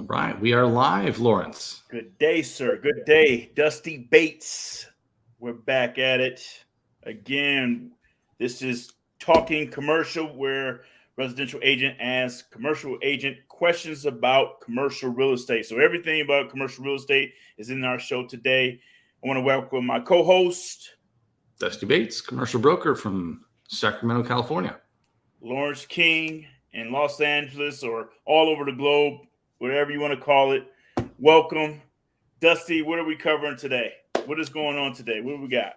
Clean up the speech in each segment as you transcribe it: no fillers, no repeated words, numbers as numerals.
Right, we are live, Lawrence. Good day, sir. Good day. Dusty Bates. We're back at it again. This is Talking Commercial, where residential agent asks commercial agent questions about commercial real estate. So everything about commercial real estate is in our show today. I want to welcome my co-host, Dusty Bates, commercial broker from Sacramento, California. Lawrence King in Los Angeles or all over the globe, whatever you want to call it. Welcome. Dusty, what are we covering today? What is going on today? What do we got?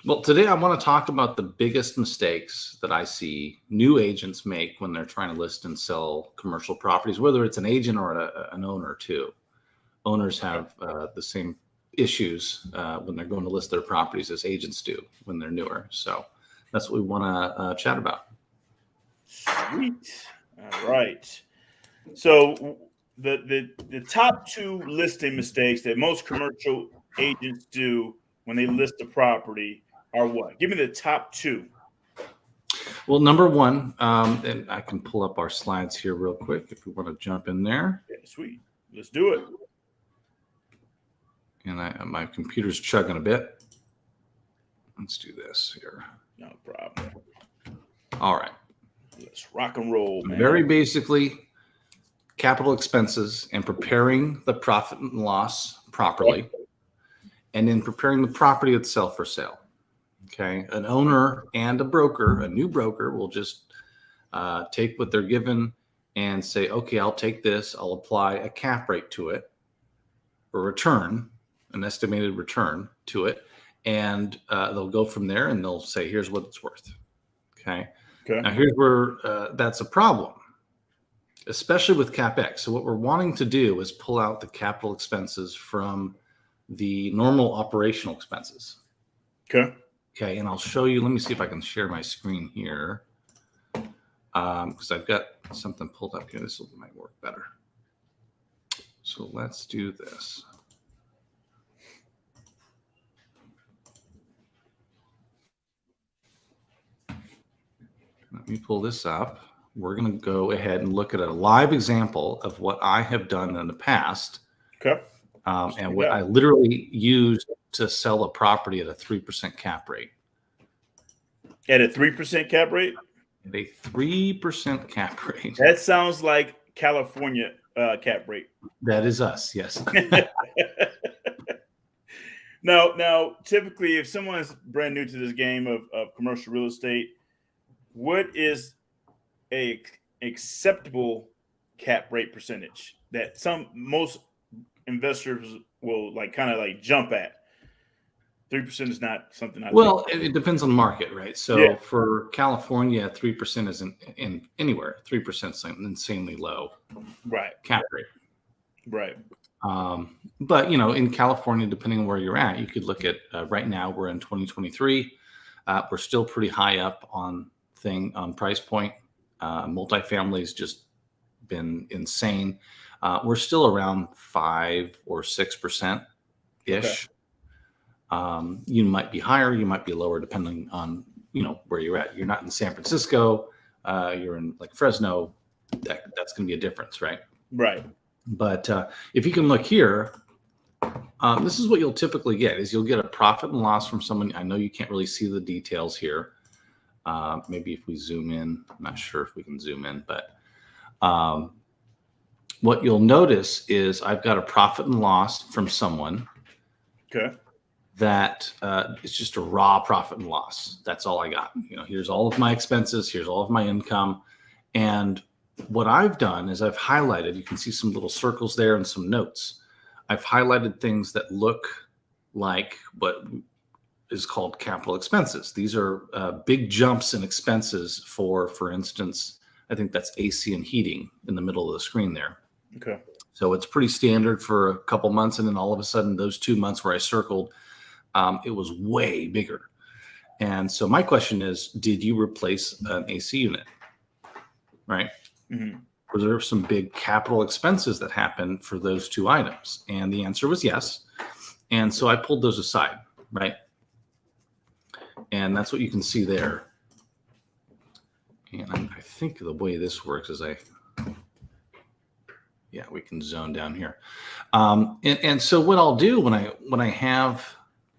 Well, today I want to talk about the biggest mistakes that I see new agents make when they're trying to list and sell commercial properties, whether it's an agent or an owner too. Owners have the same issues when they're going to list their properties as agents do when they're newer. So that's what we want to chat about. Sweet. All right. So the top two listing mistakes that most commercial agents do when they list a property are what? Give me the top two. Well, number one, and I can pull up our slides here real quick if we want to jump in there. Yeah, sweet. Let's do it. And my computer's chugging a bit. Let's do this here. No problem. All right. Let's rock and roll, man. Very basically, capital expenses and preparing the profit and loss properly, and then preparing the property itself for sale. Okay. An owner and a broker, a new broker, will just take what they're given and say, okay, I'll take this. I'll apply a cap rate to it, or return, an estimated return to it. And they'll go from there and they'll say, here's what it's worth. Okay. Now, here's where that's a problem, especially with CapEx. So what we're wanting to do is pull out the capital expenses from the normal operational expenses. Okay. Okay, and I'll show you. Let me see if I can share my screen here because I've got something pulled up here. This might work better. So let's do this. Let me pull this up. We're going to go ahead and look at a live example of what I have done in the past. Okay. And what I literally used to sell a property at a 3% cap rate. At a 3% cap rate? At a 3% cap rate. That sounds like California cap rate. That is us, yes. Now, typically, if someone's brand new to this game of commercial real estate, what is a acceptable cap rate percentage that most investors will jump at? 3% is not something Well, it depends on the market, right? So for California, 3% isn't in anywhere. 3% is an insanely low cap rate. Right. But, in California, depending on where you're at, you could look at right now, we're in 2023. We're still pretty high up on price point. Multifamily's just been insane. We're still around 5 or 6% ish. Okay. You might be higher, you might be lower, depending on where you're at. You're not in San Francisco, you're in like Fresno. That's going to be a difference, right? Right. But if you can look here, this is what you'll typically get: is you'll get a profit and loss from someone. I know you can't really see the details here. Maybe if we zoom in, I'm not sure if we can zoom in, but what you'll notice is I've got a profit and loss from someone. Okay. That it's just a raw profit and loss. That's all I got. Here's all of my expenses. Here's all of my income. And what I've done is I've highlighted, you can see some little circles there and some notes. I've highlighted things that look like what is called capital expenses. These are big jumps in expenses for instance, I think that's AC and heating in the middle of the screen there. Okay. So it's pretty standard for a couple months. And then all of a sudden, those 2 months where I circled, it was way bigger. And so my question is, did you replace an AC unit? Right? Mm-hmm. Were there some big capital expenses that happened for those two items? And the answer was yes. And so I pulled those aside, right? And that's what you can see there. And I think the way this works is Yeah, we can zone down here. And so what I'll do when I have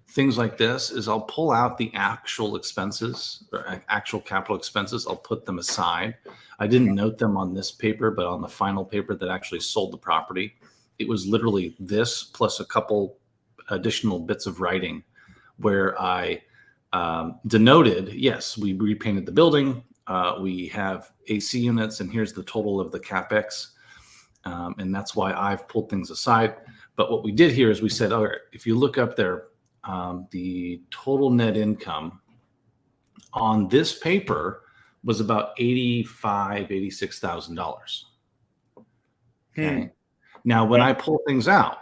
things like this is I'll pull out the actual expenses or actual capital expenses. I'll put them aside. I didn't note them on this paper, but on the final paper that actually sold the property, it was literally this plus a couple additional bits of writing where I denoted, yes, we repainted the building. We have AC units, and here's the total of the CapEx. And that's why I've pulled things aside. But what we did here is we said, all right, if you look up there, the total net income on this paper was about $86,000. Okay. Now, when I pull things out,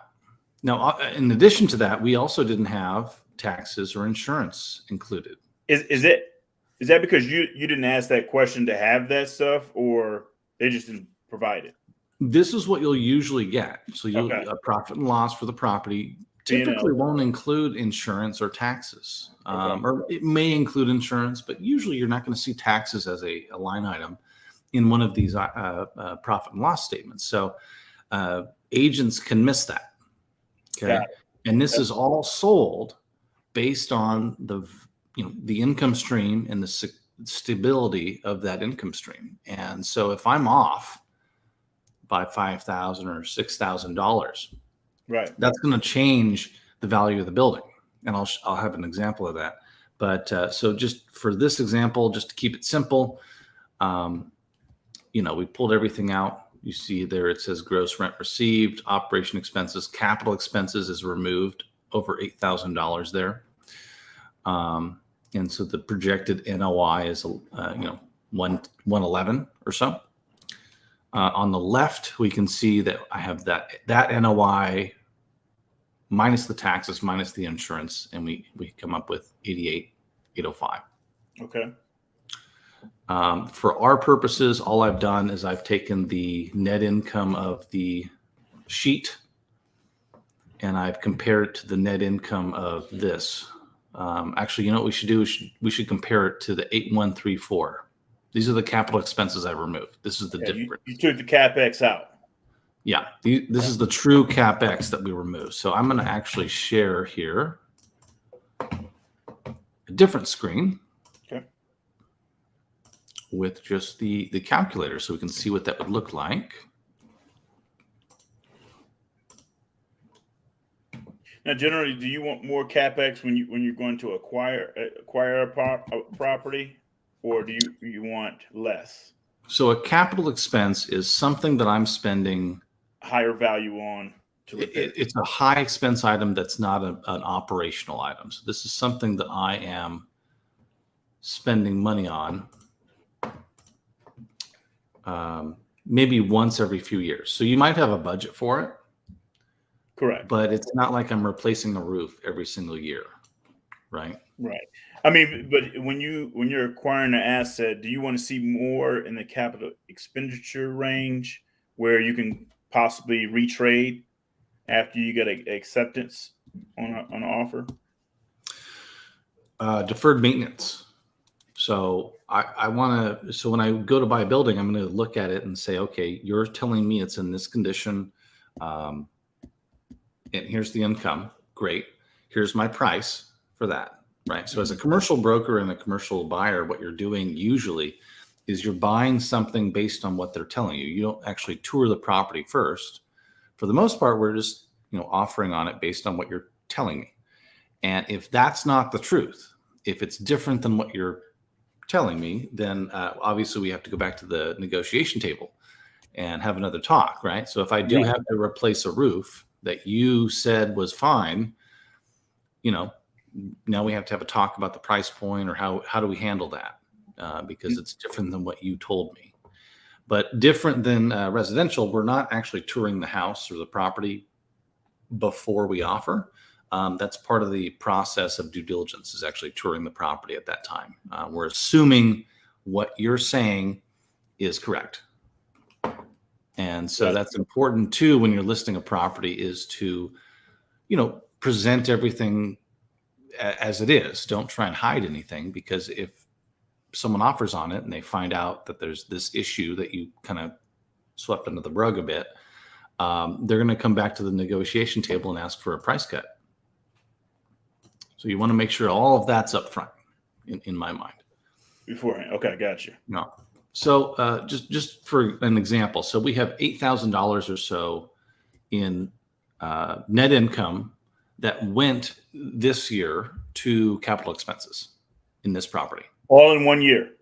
now, in addition to that, we also didn't have taxes or insurance included. Is that because you didn't ask that question to have that stuff, or they just didn't provide it? This is what you'll usually get. So you'll Okay. a profit and loss for the property typically won't include insurance or taxes. Okay. Or it may include insurance, but usually you're not going to see taxes as a line item in one of these profit and loss statements. So agents can miss that. Okay. Got it. And this is all sold based on the income stream and the stability of that income stream. And so if I'm off by $5,000 or $6,000, right, that's going to change the value of the building. And I'll have an example of that. But so just for this example, just to keep it simple, we pulled everything out. You see there it says gross rent received, operation expenses, capital expenses is removed, over $8,000 there. And so the projected NOI is 111 or so. On the left, we can see that I have that NOI minus the taxes, minus the insurance, and we come up with 88,805. okay, For our purposes, all I've done is I've taken the net income of the sheet and I've compared it to the net income of this. Actually, you know what we should do? We should compare it to the 8134. These are the capital expenses I removed. This is the difference. You took the CapEx out. Yeah, this is the true CapEx that we removed. So I'm going to actually share here a different screen. Okay. With just the calculator so we can see what that would look like. Now, generally, do you want more CapEx when you're going to acquire a property, or do you want less? So a capital expense is something that I'm spending higher value on to repair. It's a high expense item that's not an operational item. So this is something that I am spending money on maybe once every few years. So you might have a budget for it. Correct. But it's not like I'm replacing a roof every single year, right? Right. I mean, but when you're acquiring an asset, do you want to see more in the capital expenditure range where you can possibly retrade after you get an acceptance on an offer? Deferred maintenance. So I want to. So when I go to buy a building, I'm going to look at it and say, okay, you're telling me it's in this condition. And here's the income. Great. Here's my price for that. Right. So as a commercial broker and a commercial buyer, what you're doing usually is you're buying something based on what they're telling you. You don't actually tour the property first. For the most part, we're just, offering on it based on what you're telling me. And if that's not the truth, if it's different than what you're telling me, then obviously we have to go back to the negotiation table and have another talk. Right. So if I do have to replace a roof that you said was fine, now we have to have a talk about the price point or how do we handle that because it's different than what you told me. But different than residential, we're not actually touring the house or the property before we offer. That's part of the process of due diligence is actually touring the property at that time. We're assuming what you're saying is correct. And so that's important too when you're listing a property is to, present everything as it is. Don't try and hide anything because if someone offers on it and they find out that there's this issue that you kind of swept under the rug a bit, they're going to come back to the negotiation table and ask for a price cut. So you want to make sure all of that's up front in my mind. Beforehand. Okay, got you. No. So just for an example, so we have $8,000 or so in net income that went this year to capital expenses in this property. All in 1 year.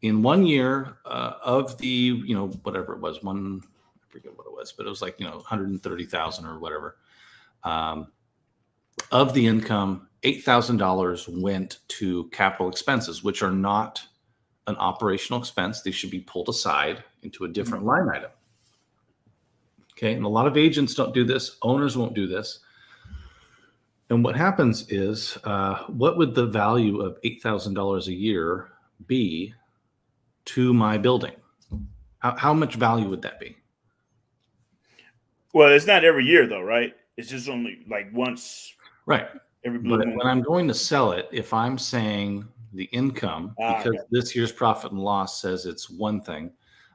In 1 year of the, whatever it was, I forget what it was, but it was like, 130,000 or whatever. Of the income, $8,000 went to capital expenses, which are not an operational expense. They should be pulled aside into a different line item. Okay. And a lot of agents don't do this. Owners won't do this. And what happens is, what would the value of $8,000 a year be to my building? How much value would that be? Well, it's not every year though, right? It's just only like once. Right. Every blue But moon. when I'm going to sell it, if I'm saying the income, because okay. this year's profit and loss says it's one thing,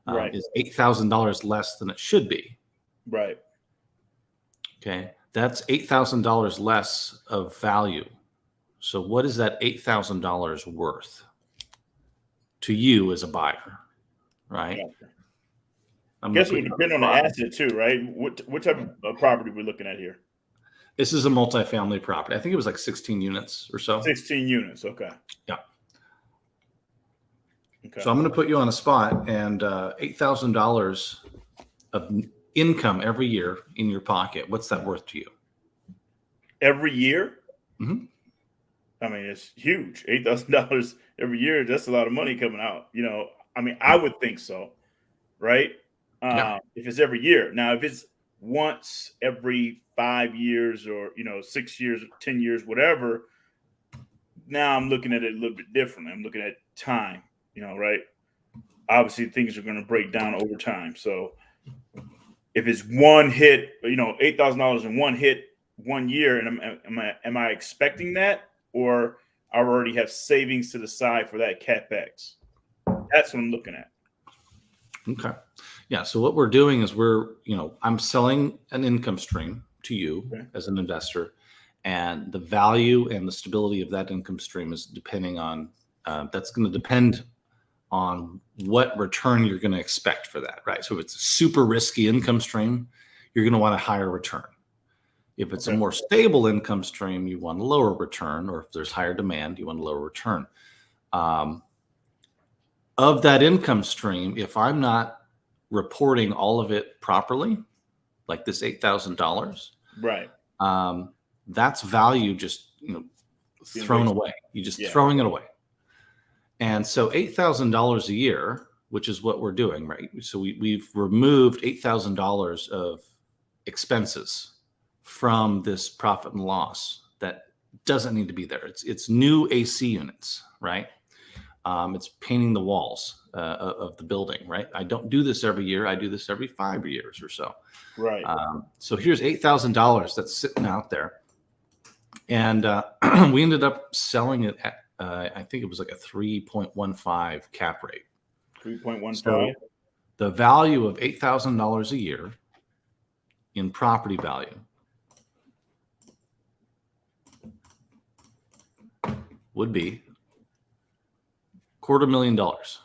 Right. is $8,000 less than it should be. Right. Okay. That's $8,000 less of value. So what is that $8,000 worth to you as a buyer? Right. Gotcha. I'm I guess it gonna would put depend on the asset too, right? What type of property we're looking at here? This is a multifamily property. I think it was like 16 units or so. 16 units. Okay. Yeah. Okay. So I'm going to put you on a spot, and $8,000 of income every year in your pocket. What's that worth to you? Every year? Mhm. I mean, it's huge. $8,000 every year. That's a lot of money coming out. I mean, I would think so, right? Yeah. If it's every year. Now, if it's once every 5 years or 6 years, 10 years, whatever, now I'm looking at it a little bit differently. I'm looking at time, right? Obviously, things are going to break down over time. So if it's one hit, $8,000 in one hit 1 year, and am I expecting that, or I already have savings to the side for that CapEx? That's what I'm looking at. Okay. Yeah. So what we're doing is I'm selling an income stream to you as an investor, and the value and the stability of that income stream is depending on, that's going to depend on what return you're going to expect for that, right? So if it's a super risky income stream, you're going to want a higher return. If it's a more stable income stream, you want a lower return, or if there's higher demand, you want a lower return. Of that income stream, if I'm not reporting all of it properly, like this $8,000, right? That's value just thrown away. You're just throwing it away. And so $8,000 a year, which is what we're doing, right? So we've removed $8,000 of expenses from this profit and loss that doesn't need to be there. It's new AC units, right? It's painting the walls of the building, right? I don't do this every year. I do this every 5 years or so. Right. So here's $8,000 that's sitting out there. And we ended up selling it at, I think it was like a 3.15 cap rate. 3.15. So the value of $8,000 a year in property value would be $250,000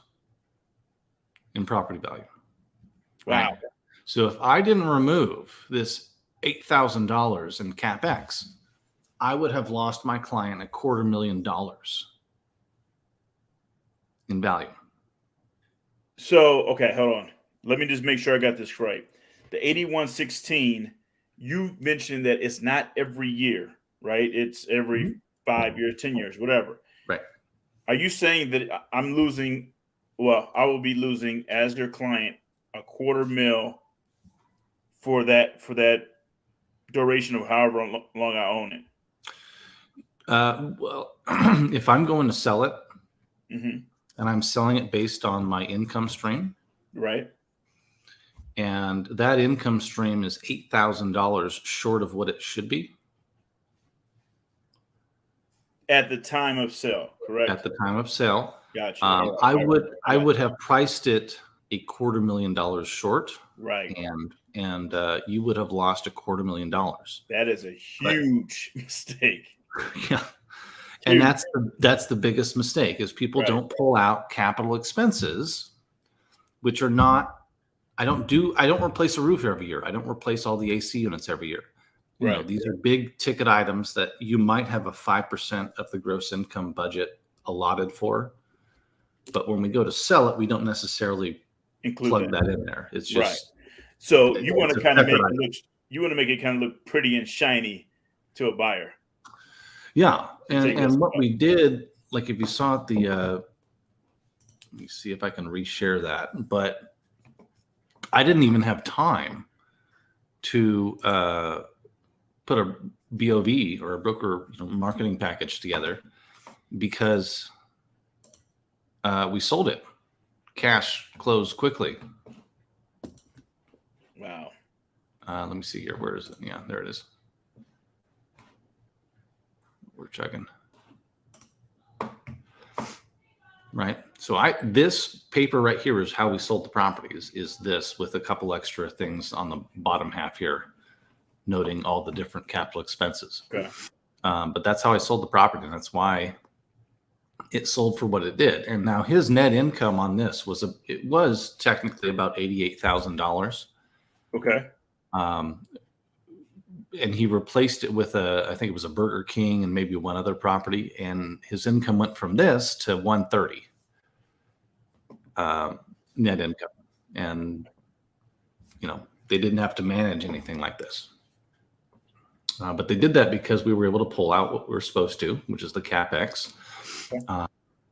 in property value. Wow. Right? So if I didn't remove this $8,000 in CapEx, I would have lost my client $250,000 in value. So, okay, hold on. Let me just make sure I got this right. The 8116, you mentioned that it's not every year, right? It's every 5 years, 10 years, whatever. Right. Are you saying that I will be losing as your client $250,000 for that duration of however long I own it? Well, if I'm going to sell it, Mm-hmm. and I'm selling it based on my income stream, Right. and that income stream is $8,000 short of what it should be At the time of sale, correct? at the time of sale, Gotcha. I would have priced it $250,000 short, Right. and you would have lost $250,000. That is a huge mistake. Yeah. And that's the biggest mistake is people Right. don't pull out capital expenses, which are not, I don't replace a roof every year. I don't replace all the AC units every year. You know, Right. these are big ticket items that you might have a 5% of the gross income budget allotted for. But when we go to sell it, we don't necessarily Include plug that. that in there. It's Right. just, So you want it's to a kind of separate make item. you want to make it kind of look pretty and shiny to a buyer. Yeah. Take And this what apart. we did, like if you saw it, let me see if I can reshare that, but I didn't even have time to put a BOV or a broker marketing package together because we sold it. Cash closed quickly. Wow. Let me see here. Where is it? Yeah, there it is. We're checking. Right. So this paper right here is how we sold the properties, is this with a couple extra things on the bottom half here, noting all the different capital expenses. Okay. But that's how I sold the property. And that's why it sold for what it did. And now his net income on this was technically about $88,000. Okay. And he replaced it with I think it was a Burger King and maybe one other property. And his income went from this to 130 net income. And, they didn't have to manage anything like this. But they did that because we were able to pull out what we were supposed to, which is the CapEx. Okay.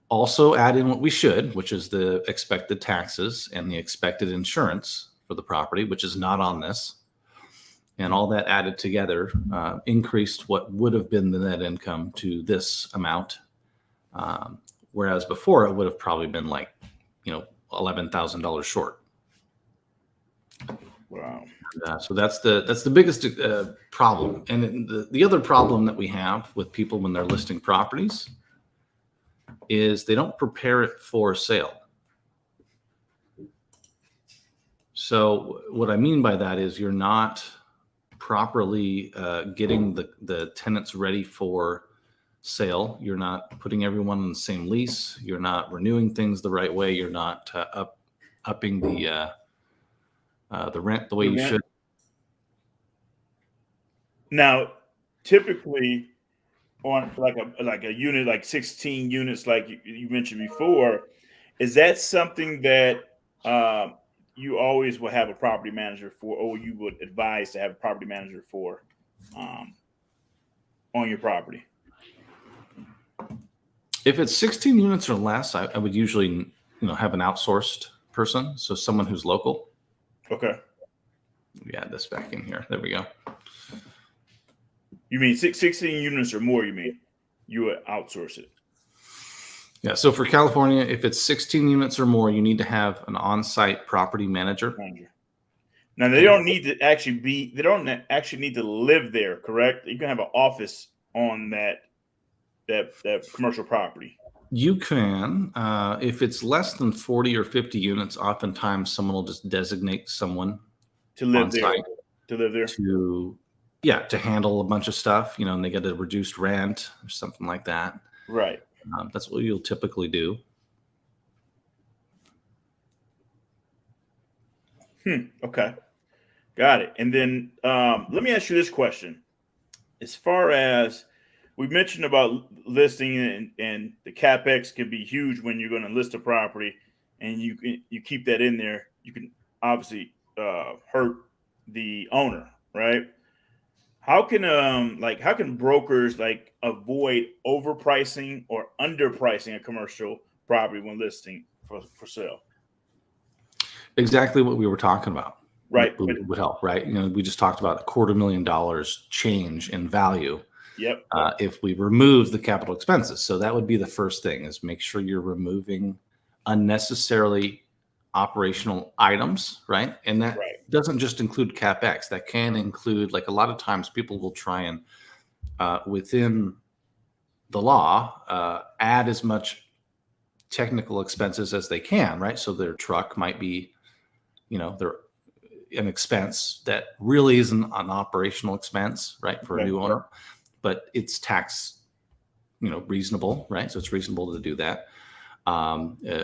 Also add in what we should, which is the expected taxes and the expected insurance for the property, which is not on this. And all that added together increased what would have been the net income to this amount. Whereas before it would have probably been like, $11,000 short. Wow. So that's the biggest problem. And the other problem that we have with people when they're listing properties is they don't prepare it for sale. So what I mean by that is you're not properly getting the tenants ready for sale. You're not putting everyone on the same lease. You're not renewing things the right way. You're not upping the rent the way you should. Now, typically on like a unit, like 16 units, like you mentioned before, is that something that you always will have a property manager for, or you would advise to have a property manager for on your property? If it's 16 units or less, I would usually, have an outsourced person. So someone who's local. Okay. We add this back in here. There we go. You mean 16 units or more, you mean you would outsource it? Yeah. So for California, if it's 16 units or more, you need to have an on-site property manager. Now they don't need to actually need to live there, correct? You can have an office on that commercial property. You can, if it's less than 40 or 50 units, oftentimes someone will just designate someone To live on there. site To live there. to handle a bunch of stuff, and they get a reduced rent or something like that. Right. That's what you'll typically do. Okay. Got it. And then let me ask you this question. As far as we mentioned about listing and the CapEx can be huge when you're going to list a property, and you keep that in there, you can obviously hurt the owner, right? How can brokers avoid overpricing or underpricing a commercial property when listing for sale? Exactly what we were talking about. Right. Would help, right? We just talked about $250,000 change in value. Yep. If we remove the capital expenses. So that would be the first thing, is make sure you're removing unnecessarily operational items, right? And that doesn't just include CapEx. That can include, like, a lot of times people will try and within the law add as much technical expenses as they can, right? So their truck might be, an expense that really isn't an operational expense, right, for a new owner, but it's tax, reasonable, right? So it's reasonable to do that.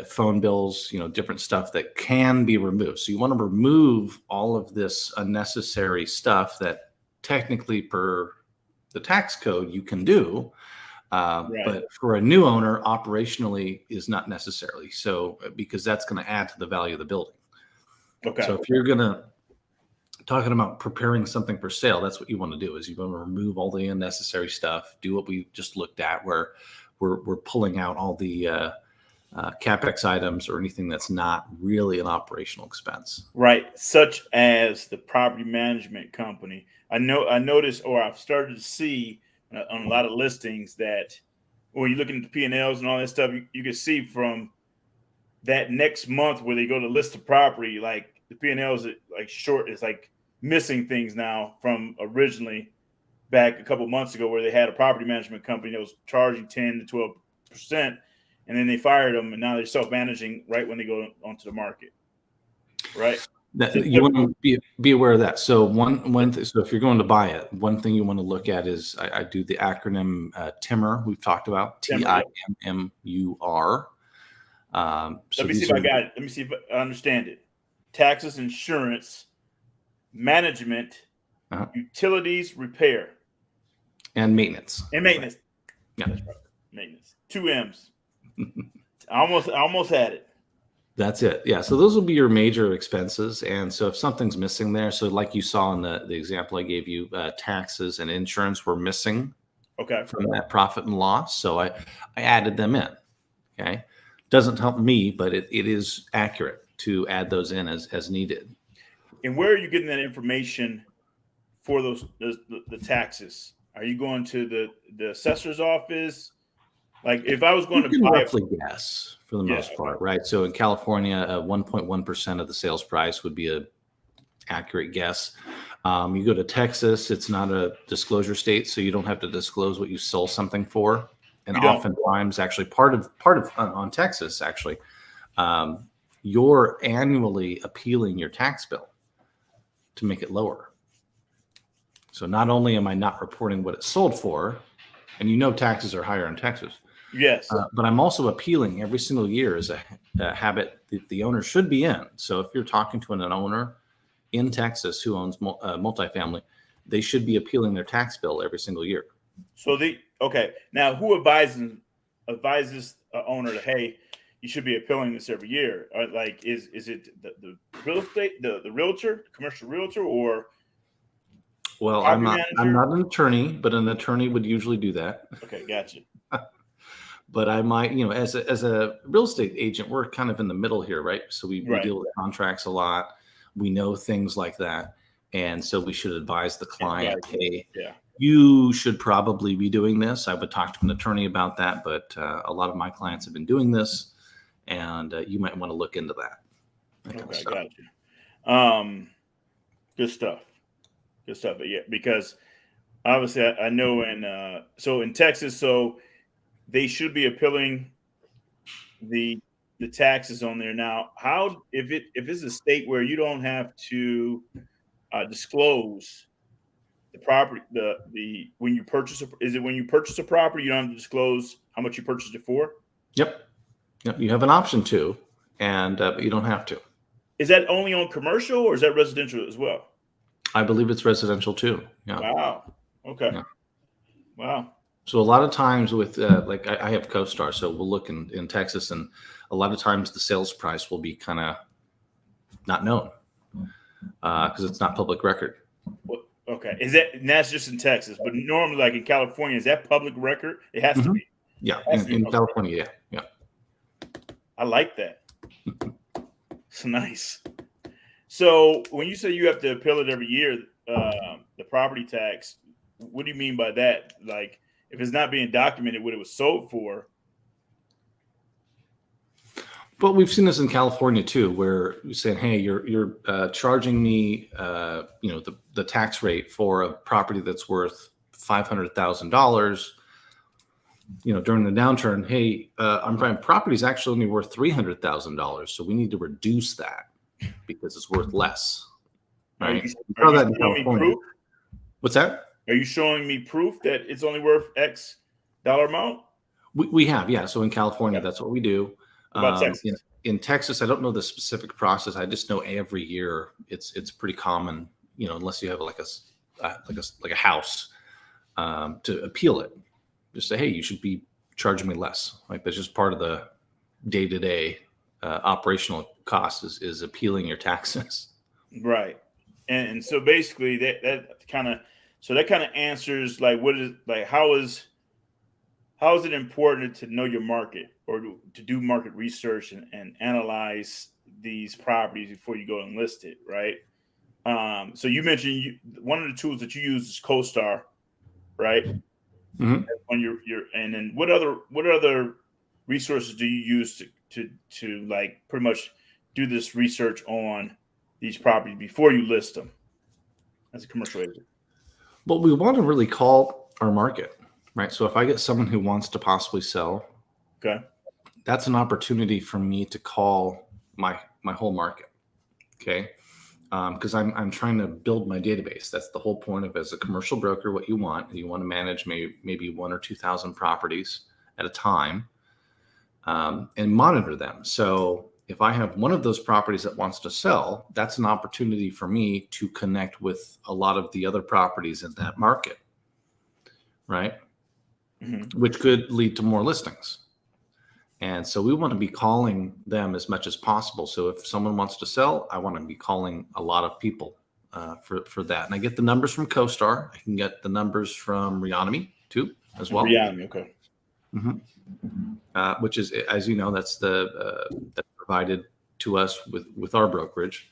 Phone bills, different stuff that can be removed. So you want to remove all of this unnecessary stuff that technically per the tax code you can do. But for a new owner, operationally is not necessarily so, because that's going to add to the value of the building. Okay. So if you're talking about preparing something for sale, that's what you want to do, is you want to remove all the unnecessary stuff, do what we just looked at, where we're pulling out all the CapEx items or anything that's not really an operational expense. Right. Such as the property management company. I noticed, or I've started to see on a lot of listings that when you're looking at the P&Ls and all that stuff, you can see from that next month where they go to list the property, like the P&Ls like short, it's like missing things now from originally back a couple months ago, where they had a property management company that was charging 10 to 12%, and then they fired them, and now they're self-managing right when they go onto the market. Right. You want to be aware of that. So so if you're going to buy it, one thing you want to look at is I do the acronym TIMUR. We've talked about TIMMUR. Let me see if I got it. Let me see if I understand it. Taxes, insurance, management, utilities, repair, and maintenance. And maintenance. Yeah, that's right. Maintenance. 2 M's. I almost had it. That's it. Yeah. So those will be your major expenses. And so if something's missing there, so like you saw in the example I gave you, taxes and insurance were missing from that profit and loss. So I added them in. Okay. Doesn't help me, but it is accurate to add those in as needed. And where are you getting that information for the taxes? Are you going to the assessor's office? Like if I was going to buy roughly guess for the most part, right? So in California, 1.1% of the sales price would be a accurate guess. You go to Texas, it's not a disclosure state, so you don't have to disclose what you sold something for. And oftentimes, actually, part of on Texas, actually, you're annually appealing your tax bill to make it lower. So not only am I not reporting what it sold for, and taxes are higher in Texas. Yes. But I'm also appealing every single year as a habit that the owner should be in. So if you're talking to an owner in Texas who owns multifamily, they should be appealing their tax bill every single year. So now who advises a owner that, hey, you should be appealing this every year? Like is it the real estate, the realtor, commercial realtor, or? Well, I'm not an attorney, but an attorney would usually do that. Okay, gotcha. But I might, as a real estate agent, we're kind of in the middle here, right? So we deal with contracts a lot. We know things like that. And so we should advise the client, hey, you should probably be doing this. I would talk to an attorney about that, but a lot of my clients have been doing this, and you might want to look into that. Okay, gotcha. Good stuff. Yeah, because obviously I know in Texas, so they should be appealing the taxes on there. Now, how if it's a state where you don't have to disclose the property, when you purchase when you purchase a property, you don't have to disclose how much you purchased it for? Yep. You have an option to, but you don't have to. Is that only on commercial, or is that residential as well? I believe it's residential too. Yeah. Wow. Okay. Yeah. Wow. So a lot of times with like I have CoStar, so we'll look in Texas, and a lot of times the sales price will be kind of not known because it's not public record. Well, okay. That's just in Texas, but normally, like in California, is that public record? It has to be. Yeah, in California, yeah. I like that. It's nice. So when you say you have to appeal it every year, the property tax, what do you mean by that? Like, if it's not being documented what it was sold for. But we've seen this in California too, where you're saying, hey, you're charging me, the tax rate for a property that's worth $500,000. During the downturn, hey, my property's actually only worth $300,000, so we need to reduce that because it's worth less. right? Are you that in showing me California. proof? What's that? Are you showing me proof that it's only worth X dollar amount? We have, yeah. So in California, Okay. that's what we do. What about Texas? In Texas, I don't know the specific process. I just know every year it's pretty common, unless you have like a house, to appeal it. Just say, hey, you should be charging me less. Like that's just part of the day-to-day operational cost is appealing your taxes. Right. And so basically that kind of answers like what is like how is it important to know your market or to do market research and analyze these properties before you go and list it, right? So you mentioned one of the tools that you use is CoStar, right? Mm-hmm. On your and then what other resources do you use to like pretty much do this research on these properties before you list them as a commercial agent? Well, we want to really call our market, right? So if I get someone who wants to possibly sell, Okay. that's an opportunity for me to call my whole market. Okay. Because I'm trying to build my database. That's the whole point of as a commercial broker. What you want to manage maybe 1,000 or 2,000 properties at a time, and monitor them. So if I have one of those properties that wants to sell, that's an opportunity for me to connect with a lot of the other properties in that market, right? Mm-hmm. Which could lead to more listings. And so we want to be calling them as much as possible. So if someone wants to sell, I want to be calling a lot of people for that. And I get the numbers from CoStar. I can get the numbers from Reonomy too, as well. Reonomy, okay. Mm-hmm. Which is, as you know, that's that's provided to us with our brokerage.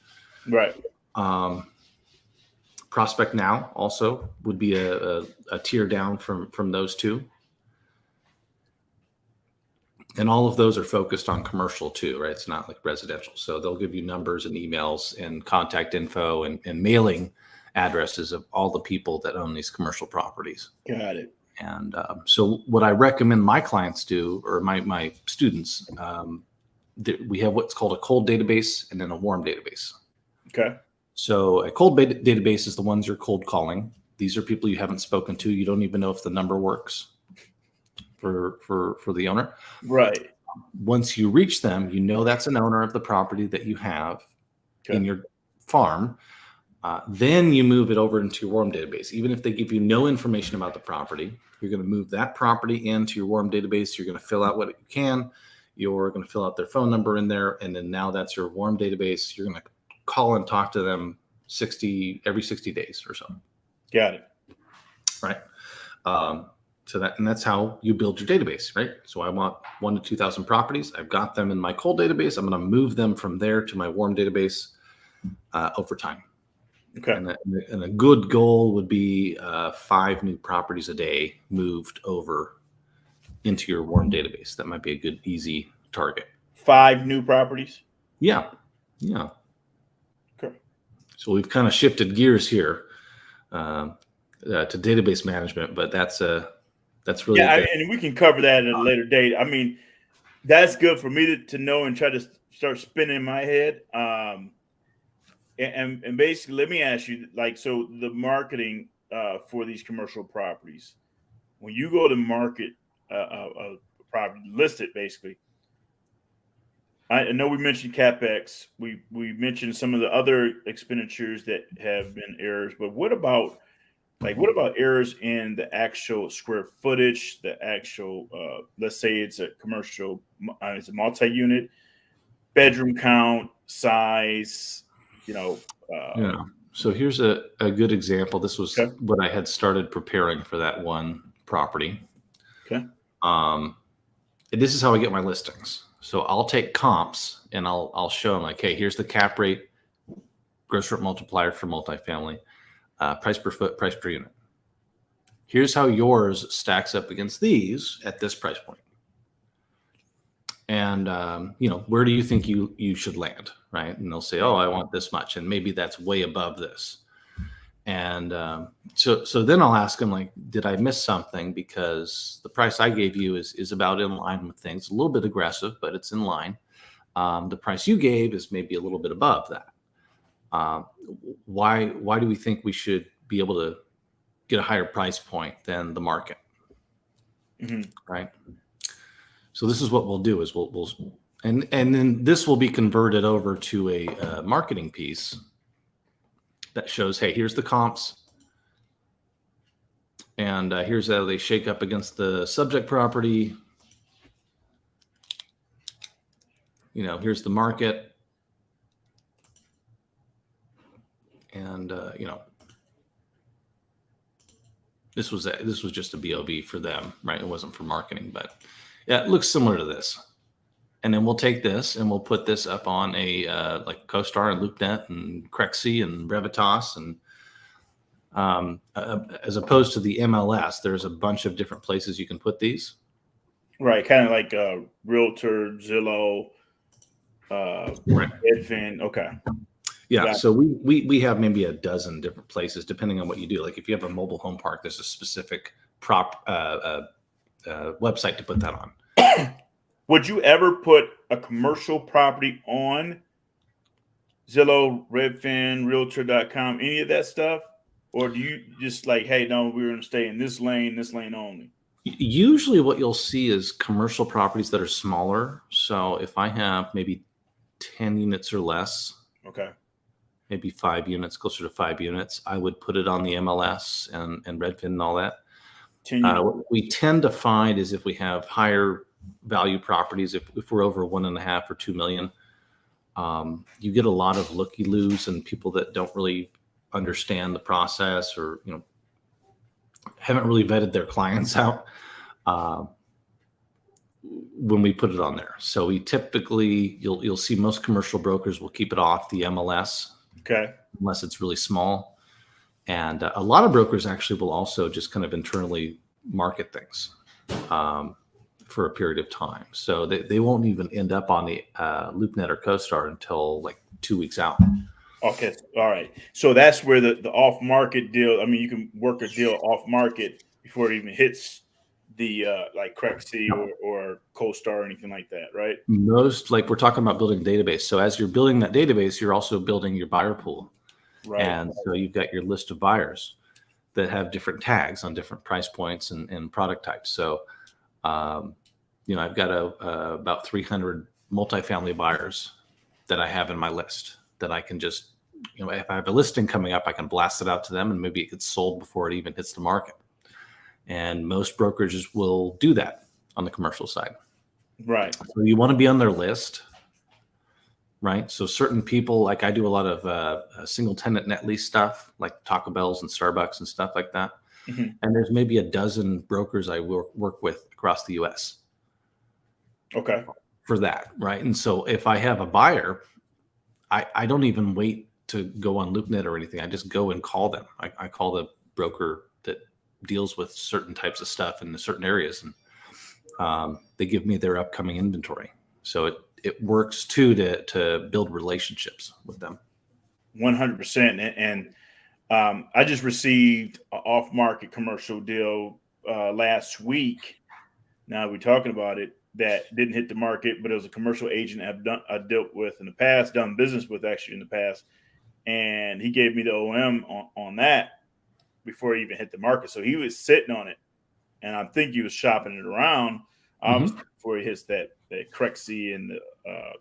Right. Prospect Now also would be a tier down from those two. And all of those are focused on commercial too, right? It's not like residential. So they'll give you numbers and emails and contact info and mailing addresses of all the people that own these commercial properties. Got it. And so what I recommend my clients do, or my students, we have what's called a cold database and then a warm database. Okay. So a cold database is the ones you're cold calling. These are people you haven't spoken to. You don't even know if the number works for the owner. Right. Once you reach them, that's an owner of the property that you have in your farm. Then you move it over into your warm database. Even if they give you no information about the property, you're going to move that property into your warm database. You're going to fill out what you can. You're going to fill out their phone number in there. And then now that's your warm database. You're going to call and talk to them every 60 days or so. Got it. Right. So that's how you build your database, right? So I want 1,000 to 2,000 properties. I've got them in my cold database. I'm going to move them from there to my warm database over time. Okay. And a good goal would be 5 new properties a day moved over into your warm database. That might be a good, easy target. 5 new properties? Yeah. Okay. So we've kind of shifted gears here to database management, but that's really and we can cover that at a later date. I mean, that's good for me to know and try to start spinning in my head. And basically, let me ask you, so the marketing for these commercial properties, when you go to market a property, list it basically. I know we mentioned CapEx. We mentioned some of the other expenditures that have been errors, but what about errors in the actual square footage, the actual, let's say it's a commercial, it's a multi-unit, bedroom count, size, So here's a good example. This was what I had started preparing for that one property. Okay. This is how I get my listings. So I'll take comps and I'll show them like, hey, here's the cap rate, gross rent multiplier for multifamily. Price per foot, price per unit. Here's how yours stacks up against these at this price point. And, where do you think you should land, right? And they'll say, oh, I want this much. And maybe that's way above this. And so then I'll ask them, like, did I miss something? Because the price I gave you is about in line with things. A little bit aggressive, but it's in line. The price you gave is maybe a little bit above that. Uh, why do we think we should be able to get a higher price point than the market, right? So this is what we'll do is we'll and then this will be converted over to a marketing piece that shows, hey, here's the comps, and here's how they shake up against the subject property. Here's the market, and this was just a BOB for them, right? It wasn't for marketing, but yeah, it looks similar to this. And then we'll take this and we'll put this up on a like CoStar and LoopNet and Crexi and Revitas, and as opposed to the MLS, there's a bunch of different places you can put these. Right, kind of like Realtor, Zillow, Redfin. Okay. Yeah, so we have maybe a dozen different places depending on what you do. Like if you have a mobile home park, there's a specific website to put that on. Would you ever put a commercial property on Zillow, Redfin, Realtor.com, any of that stuff? Or do you just like, hey, no, we're going to stay in this lane only? Usually what you'll see is commercial properties that are smaller. So if I have maybe 10 units or less, okay, maybe 5 units, closer to 5 units, I would put it on the MLS and Redfin and all that. What we tend to find is if we have higher value properties, if we're over 1.5 or 2 million, you get a lot of looky-loos and people that don't really understand the process, or haven't really vetted their clients out when we put it on there. So we typically, you'll see most commercial brokers will keep it off the MLS, okay, unless it's really small. And a lot of brokers actually will also just kind of internally market things for a period of time. So they won't even end up on the LoopNet or CoStar until like 2 weeks out. Okay. All right. So that's where the off market deal, I mean, you can work a deal off market before it even hits the like Crexi or CoStar or anything like that, right? Most, like we're talking about building a database. So as you're building that database, you're also building your buyer pool. Right. And so you've got your list of buyers that have different tags on different price points and product types. So, I've got about 300 multifamily buyers that I have in my list that I can just, if I have a listing coming up, I can blast it out to them and maybe it gets sold before it even hits the market. And most brokerages will do that on the commercial side. Right. So you want to be on their list. Right. So certain people, like I do a lot of single tenant net lease stuff, like Taco Bell's and Starbucks and stuff like that. Mm-hmm. And there's maybe a dozen brokers I work with across the US. Okay. For that. Right. And so if I have a buyer, I don't even wait to go on LoopNet or anything. I just go and call them. I call the broker that deals with certain types of stuff in certain areas, and they give me their upcoming inventory. So it works too to build relationships with them. 100%. And I just received an off-market commercial deal last week. Now we're talking about it, that didn't hit the market, but it was a commercial agent I dealt with in the past, done business with actually in the past. And he gave me the OM on that before he even hit the market. So he was sitting on it. And I think he was shopping it around before he hits that Crexi and the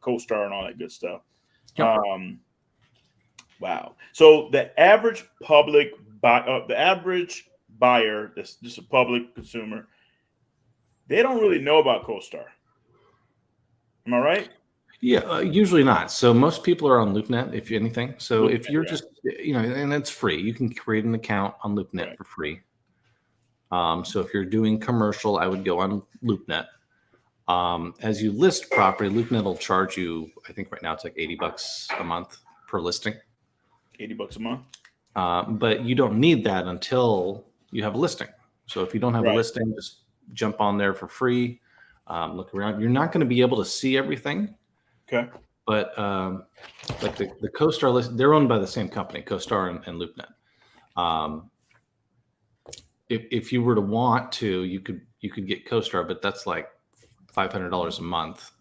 CoStar and all that good stuff. Yep. Wow. So the average buyer, that's just a public consumer, they don't really know about CoStar. Am I right? Yeah, usually not. So most people are on LoopNet, if anything. So LoopNet, if you're just, and it's free, you can create an account on LoopNet for free. So if you're doing commercial, I would go on LoopNet. As you list property, LoopNet will charge you, I think right now it's like $80 a month per listing. $80 a month. But you don't need that until you have a listing. So if you don't have a listing, just jump on there for free. Look around. You're not going to be able to see everything. Okay. But like the CoStar list, they're owned by the same company, CoStar and LoopNet. If you were to want to, you could get CoStar, but that's like $500 a month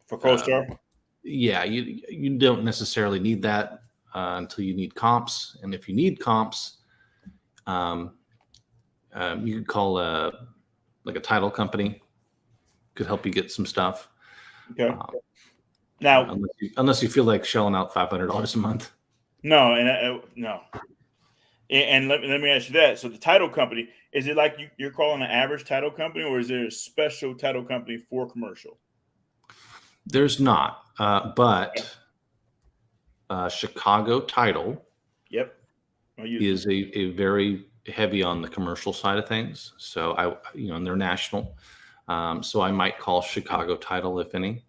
for CoStar. Yeah, you don't necessarily need that. until you need comps. And if you need comps, you could call like a title company, could help you get some stuff. Okay. Now, unless you feel like shelling out $500 a month. No, and no. And let me ask you that. So the title company, is it like you're calling an average title company, or is there a special title company for commercial? There's not, but Chicago Title. Yep. Is a very heavy on the commercial side of things. So and they're national. So I might call Chicago Title, if any.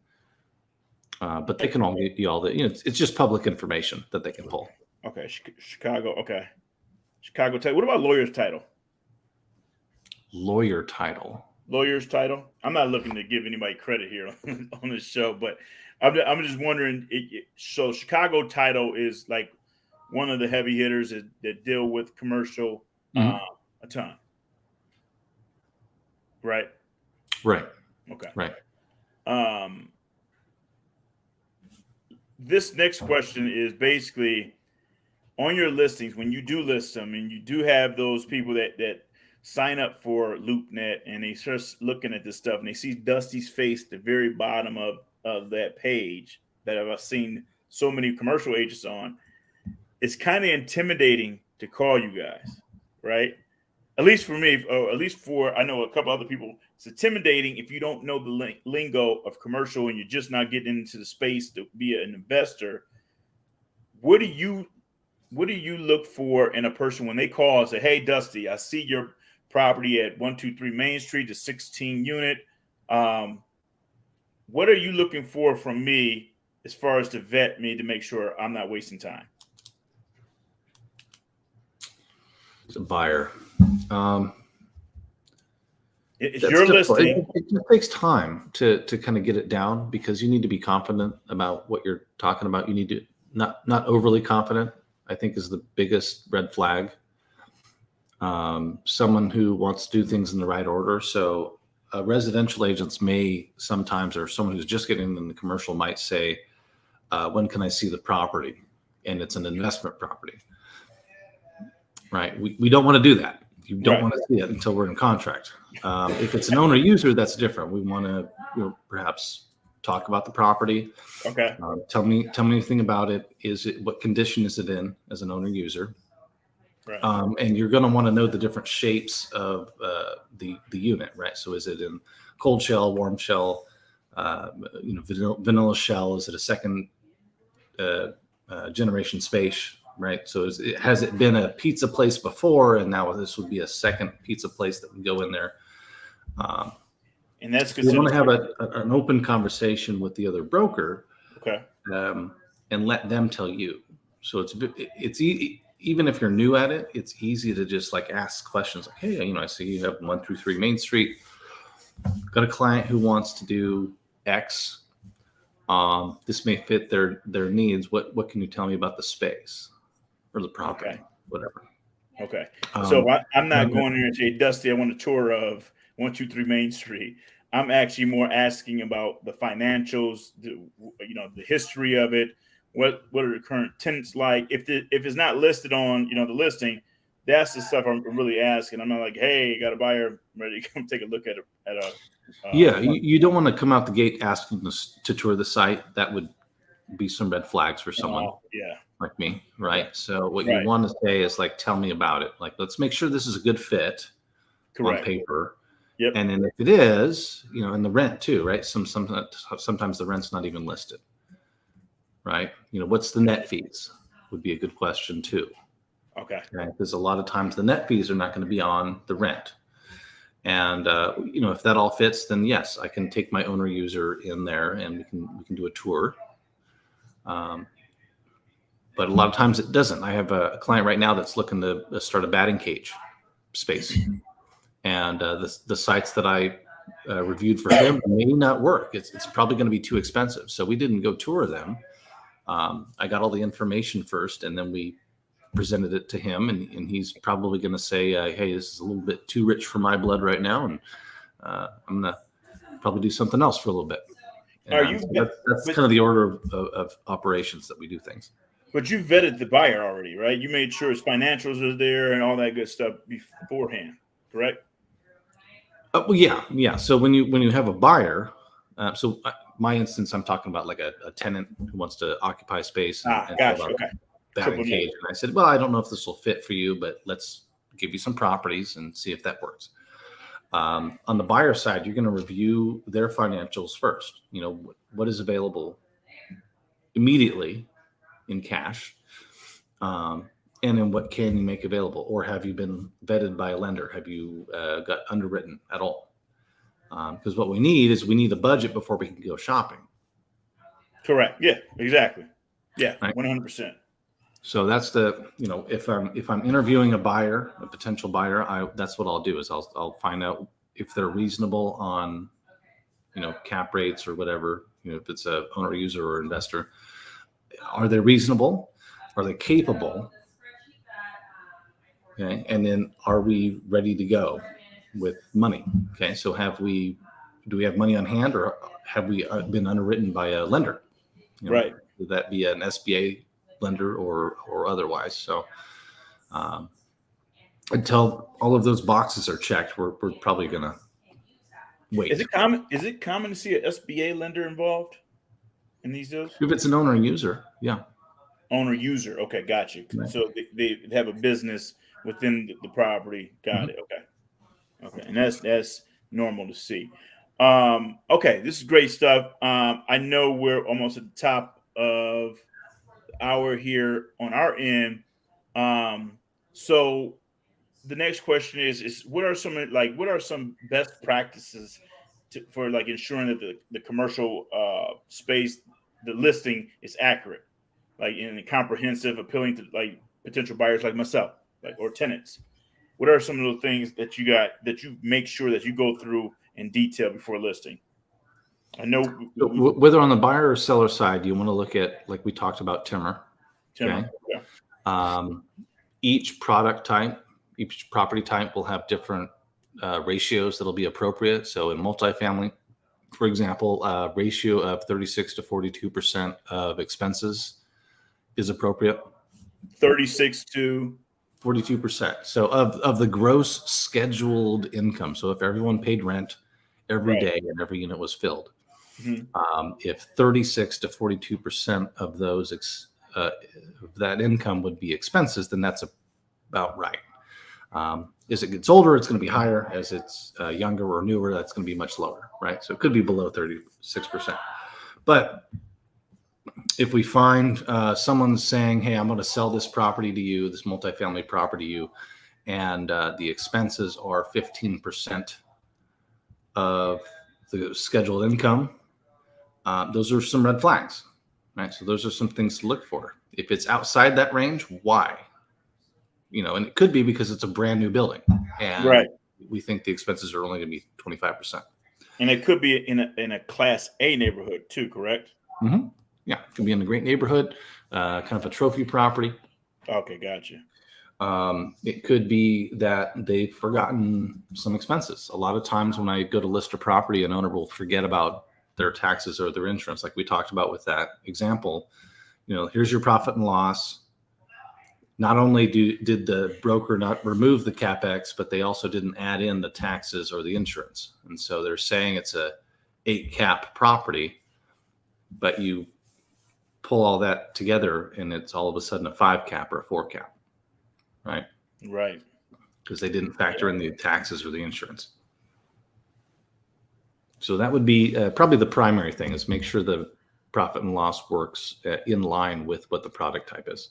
But they can all get you all the, it's just public information that they can pull. Okay. Chicago. Okay. Chicago Title. What about Lawyer's Title? Lawyer's Title. I'm not looking to give anybody credit here on this show, but I'm just wondering. So Chicago Title is like one of the heavy hitters that deal with commercial a ton. Right. Right. Okay. Right. This next question is basically on your listings, when you do list them and you do have those people that sign up for LoopNet and they start looking at this stuff and they see Dusty's face at the very bottom of that page that I've seen so many commercial agents on, it's kind of intimidating to call you guys, right? At least for me, or at least for, I know a couple other people, it's intimidating if you don't know the lingo of commercial and you're just not getting into the space to be an investor. What do you look for in a person when they call and say, "Hey, Dusty, I see your property at 123 Main Street, the 16 unit. What are you looking for from me as far as to vet me to make sure I'm not wasting time?" It's a buyer. It's your listing. It takes time to kind of get it down because you need to be confident about what you're talking about. You need to not overly confident, I think, is the biggest red flag. Someone who wants to do things in the right order. So residential agents may sometimes, or someone who's just getting in the commercial might say, when can I see the property? And it's an investment property, right? We don't want to do that. You don't want to see it until we're in contract. If it's an owner user, that's different. We want to perhaps talk about the property. Okay. Tell me anything about it. What condition is it in as an owner user? Right. And you're going to want to know the different shapes of the unit, right? So is it in cold shell, warm shell, vanilla shell? Is it a second generation space, right? So has it been a pizza place before, and now this would be a second pizza place that would go in there? And that's good. You want to have an open conversation with the other broker, okay, and let them tell you. So it's easy. Even if you're new at it, it's easy to just like ask questions like, "Hey, I see you have 123 Main Street. Got a client who wants to do X. This may fit their needs. What can you tell me about the space or the property, whatever?" Okay. So I'm not going there and say, "Dusty, I want a tour of 123 Main Street." I'm actually more asking about the financials, the history of it. What are the current tenants like? If it's not listed on the listing, that's the stuff I'm really asking. I'm not like, "Hey, got a buyer, I'm ready to come take a look at a." You don't want to come out the gate asking us to tour the site. That would be some red flags for someone like me, right? So what you want to say is like, "Tell me about it. Like, let's make sure this is a good fit on paper." Yep. And then if it is, and the rent too, right? Sometimes the rent's not even listed, right? What's the net fees would be a good question too. Okay. Right? Because a lot of times the net fees are not going to be on the rent. And if that all fits, then yes, I can take my owner user in there and we can do a tour. But a lot of times it doesn't. I have a client right now that's looking to start a batting cage space, and the sites that I reviewed for him may not work. It's probably going to be too expensive, so we didn't go tour them. I got all the information first, and then we presented it to him, and he's probably going to say, "Hey, this is a little bit too rich for my blood right now, and I'm going to probably do something else for a little bit." That's kind of the order of operations that we do things. But you vetted the buyer already, right? You made sure his financials are there and all that good stuff beforehand, correct? Well, yeah. So when you have a buyer, my instance, I'm talking about like a tenant who wants to occupy space and fill Gotcha. out Okay. a batting Triple cage. net. And I said, well, I don't know if this will fit for you, but let's give you some properties and see if that works. On the buyer side, you're going to review their financials first. You know, what is available immediately in cash, and then what can you make available, or have you been vetted by a lender? Have you got underwritten at all? Because what we need is we need a budget before we can go shopping. Correct. Yeah, exactly. Yeah, Right. 100%. So that's if I'm interviewing a potential buyer, that's what I'll do is I'll find out if they're reasonable on, cap rates or whatever, if it's a owner, user, or investor. Are they reasonable? Are they capable? Okay. And then are we ready to go with money? Okay. So do we have money on hand, or have we been underwritten by a lender? Right. Would that be an SBA lender or otherwise? So until all of those boxes are checked, we're probably going to wait. Is it common to see an SBA lender involved in these deals? If it's an owner and user, yeah. Owner user. Okay, got you. Right. So they have a business within the property. Got it. Okay, and that's normal to see. Okay, this is great stuff. I know we're almost at the top of the hour here on our end. So the next question is what are some best practices for like ensuring that the commercial space, the listing is accurate, like and comprehensive, appealing to like potential buyers like myself, like or tenants? What are some of the things that you make sure that you go through in detail before listing? I know whether on the buyer or seller side, you want to look at, like we talked about, timber. Timber. Okay. Yeah. Each product type, each property type will have different ratios that'll be appropriate. So in multifamily, for example, ratio of 36 to 42% of expenses is appropriate. 36 to 42%. So of the gross scheduled income. So if everyone paid rent every day and every unit was filled, if 36 to 42% of those that income would be expenses, then that's about right. As it gets older, it's going to be higher. As it's younger or newer, that's going to be much lower, right? So it could be below 36%. But if we find someone's saying, hey, I'm going to sell this property to you, this multifamily property to you, and the expenses are 15% of the scheduled income, those are some red flags, right? So those are some things to look for. If it's outside that range, why? And it could be because it's a brand new building, and we think the expenses are only going to be 25%. And it could be in a Class A neighborhood too, correct? Mm-hmm. Yeah, it can be in a great neighborhood, kind of a trophy property. Okay, gotcha. It could be that they've forgotten some expenses. A lot of times when I go to list a property, an owner will forget about their taxes or their insurance, like we talked about with that example. Here's your profit and loss. Not only did the broker not remove the CapEx, but they also didn't add in the taxes or the insurance. And so they're saying it's a 8 cap property, but you pull all that together and it's all of a sudden a 5 cap or a 4 cap, right? Right. Because they didn't factor in the taxes or the insurance. So that would be probably the primary thing, is make sure the profit and loss works in line with what the product type is.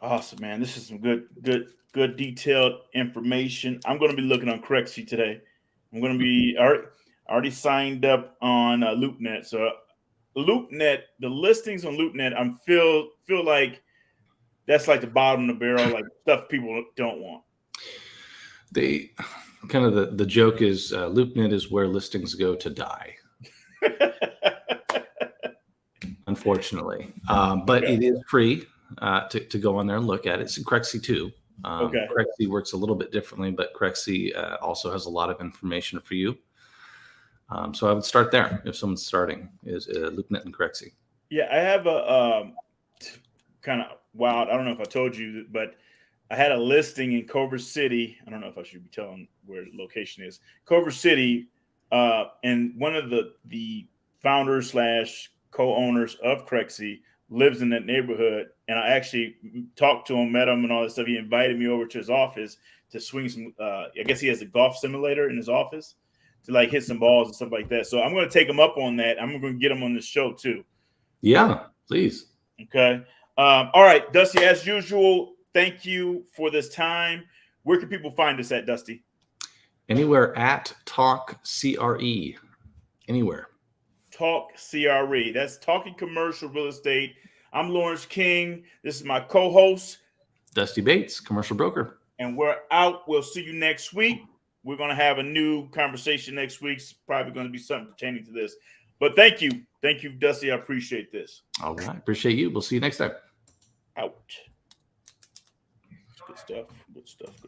Awesome, man. This is some good detailed information. I'm going to be looking on Crexi today. I'm going to be already signed up on LoopNet. So LoopNet, the listings on LoopNet, I feel like that's like the bottom of the barrel, like stuff people don't want. They kind of the joke is LoopNet is where listings go to die. Unfortunately, but it is free to go on there and look at it. It's in Crexi too. Crexi works a little bit differently, but Crexi also has a lot of information for you. So I would start there if someone's starting, is LoopNet and Crexi. Yeah, I have kind of wild. I don't know if I told you, but I had a listing in Culver City. I don't know if I should be telling where the location is. Culver City, and one of the founders / co-owners of Crexy lives in that neighborhood, and I actually talked to him, met him, and all that stuff. He invited me over to his office to swing some. I guess he has a golf simulator in his office to like hit some balls and stuff like that. So I'm going to take him up on that. I'm going to get him on the show too. Yeah, please. Okay. All right, Dusty. As usual, thank you for this time. Where can people find us at, Dusty? Anywhere at Talk CRE. Anywhere. Talk CRE. That's Talking Commercial Real Estate. I'm Lawrence King. This is my co-host, Dusty Bates, commercial broker. and we're out. We'll see you next week. We're going to have a new conversation next week. It's probably going to be something pertaining to this. But thank you. Thank you, Dusty. I appreciate this. All right. Appreciate you. We'll see you next time. Out. Good stuff. Good stuff.